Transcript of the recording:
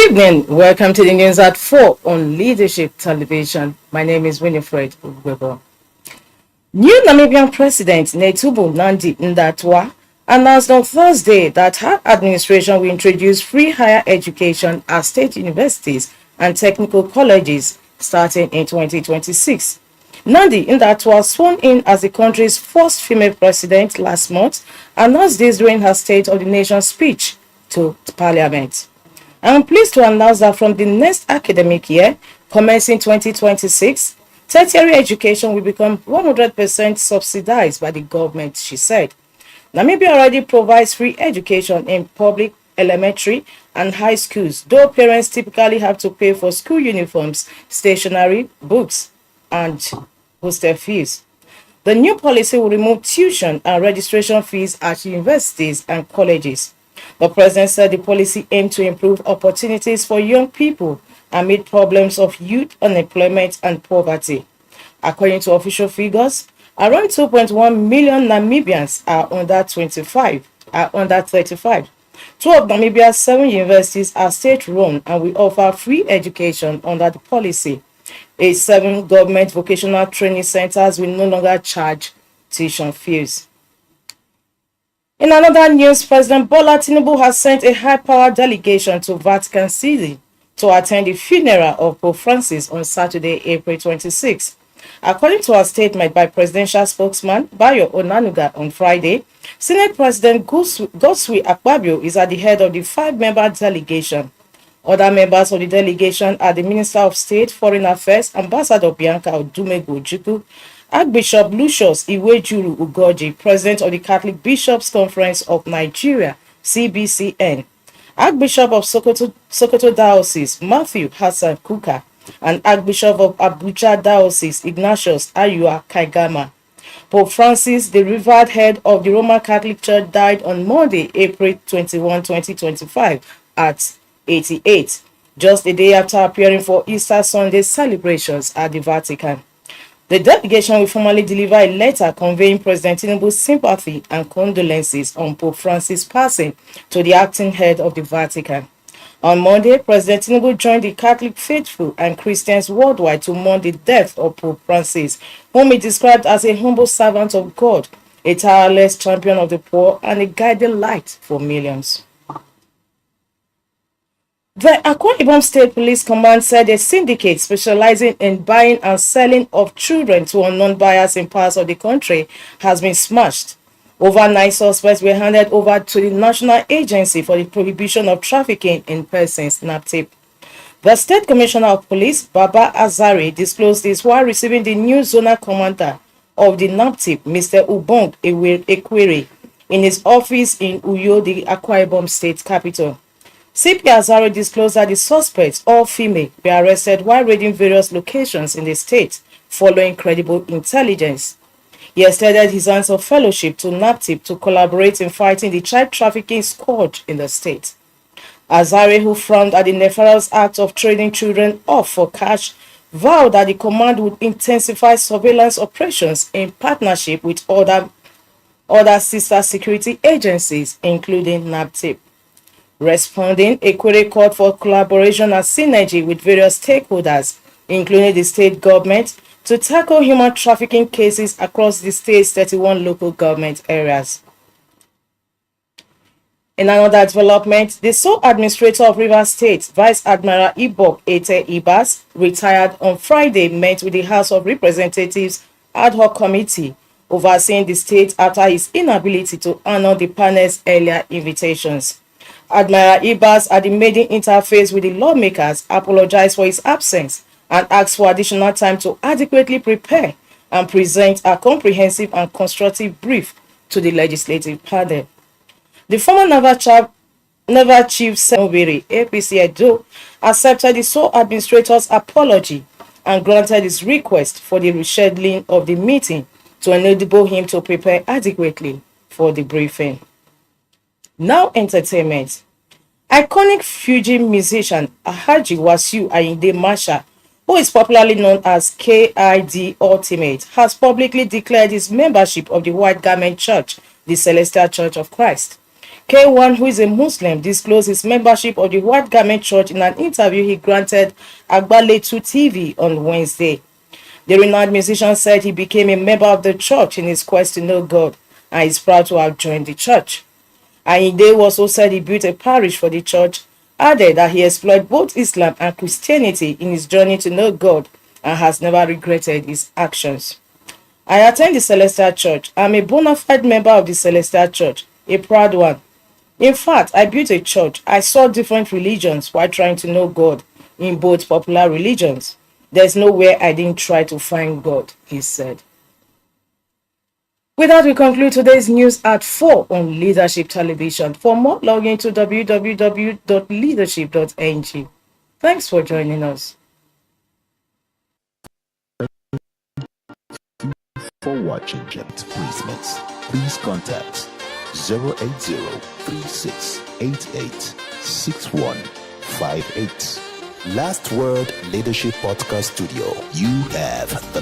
Evening, welcome to the news at 4 on Leadership Television. My name is Winifred Ugwebo. New Namibian President Netumbo Nandi-Ndaitwah announced on Thursday that her administration will introduce free higher education at state universities and technical colleges starting in 2026. Nandi-Ndaitwah, sworn in as the country's first female president last month, announced this during her State of the Nation speech to Parliament. I am pleased to announce that from the next academic year, commencing 2026, tertiary education will become 100% subsidized by the government, she said. Namibia already provides free education in public elementary and high schools, though parents typically have to pay for school uniforms, stationery, books, and hostel fees. The new policy will remove tuition and registration fees at universities and colleges. The president said the policy aimed to improve opportunities for young people amid problems of youth unemployment and poverty. According to official figures, around 2.1 million Namibians are under 35. Two of Namibia's 7 universities are state-run and will offer free education under the policy. 7 government vocational training centers will no longer charge tuition fees. In another news, President Bola Tinubu has sent a high-powered delegation to Vatican City to attend the funeral of Pope Francis on Saturday, April 26. According to a statement by presidential spokesman Bayo Onanuga on Friday, Senate President Godswill Akpabio is at the head of the 5-member delegation. Other members of the delegation are the Minister of State, Foreign Affairs, Ambassador Bianca Odumegwu, Archbishop Lucius Iwejuru Ugoji, President of the Catholic Bishops' Conference of Nigeria, CBCN, Archbishop of Sokoto Diocese, Matthew Hassan Kuka, and Archbishop of Abuja Diocese, Ignatius Ayua Kaigama. Pope Francis, the revered head of the Roman Catholic Church, died on Monday, April 21, 2025, at 88, just a day after appearing for Easter Sunday celebrations at the Vatican. The delegation will formally deliver a letter conveying President Tinubu's sympathy and condolences on Pope Francis' passing to the acting head of the Vatican. On Monday, President Tinubu joined the Catholic faithful and Christians worldwide to mourn the death of Pope Francis, whom he described as a humble servant of God, a tireless champion of the poor, and a guiding light for millions. The Akwa Ibom State Police Command said a syndicate specializing in buying and selling of children to unknown buyers in parts of the country has been smashed. Over 9 suspects were handed over to the National Agency for the Prohibition of Trafficking in Persons, NAPTIP. The State Commissioner of Police, Baba Azare, disclosed this while receiving the new zonal commander of the NAPTIP, Mr. Ubong Ekwere, in his office in Uyo, the Akwa Ibom State capital. CP Azare disclosed that the suspects, all female, were arrested while raiding various locations in the state following credible intelligence. He extended his hands of fellowship to NAPTIP to collaborate in fighting the child trafficking scourge in the state. Azare, who frowned at the nefarious act of trading children off for cash, vowed that the command would intensify surveillance operations in partnership with other sister security agencies, including NAPTIP. Responding, Ekwere called for collaboration and synergy with various stakeholders, including the state government, to tackle human trafficking cases across the state's 31 local government areas. In another development, the sole administrator of Rivers State, Vice Admiral Ibok Ete Ibas, retired on Friday, met with the House of Representatives ad hoc committee overseeing the state after his inability to honor the panel's earlier invitations. Admiral Ibas, at the maiden interface with the lawmakers, apologized for his absence and asked for additional time to adequately prepare and present a comprehensive and constructive brief to the legislative panel. The former Naval Chief Senobere, APC Edo, accepted the sole administrator's apology and granted his request for the rescheduling of the meeting to enable him to prepare adequately for the briefing. Now entertainment. Iconic Fuji musician Alhaji Wasiu Ayinde Marshal, who is popularly known as KID Ultimate, has publicly declared his membership of the White Garment Church, the Celestial Church of Christ. K1, who is a Muslim, disclosed his membership of the White Garment Church in an interview he granted Agbaletu TV on Wednesday. The renowned musician said he became a member of the church in his quest to know God and is proud to have joined the church. Ayinde also said he built a parish for the church, added that he explored both Islam and Christianity in his journey to know God and has never regretted his actions. I attend the Celestial Church. I'm a bona fide member of the Celestial Church, a proud one. In fact, I built a church. I saw different religions while trying to know God in both popular religions. There's nowhere I didn't try to find God, he said. With that, we conclude today's news at 4 on Leadership Television. For more, log in to www.leadership.ng. Thanks for joining us. For watching placements, please contact 080-3688-6158. Last Word Leadership Podcast Studio. You have the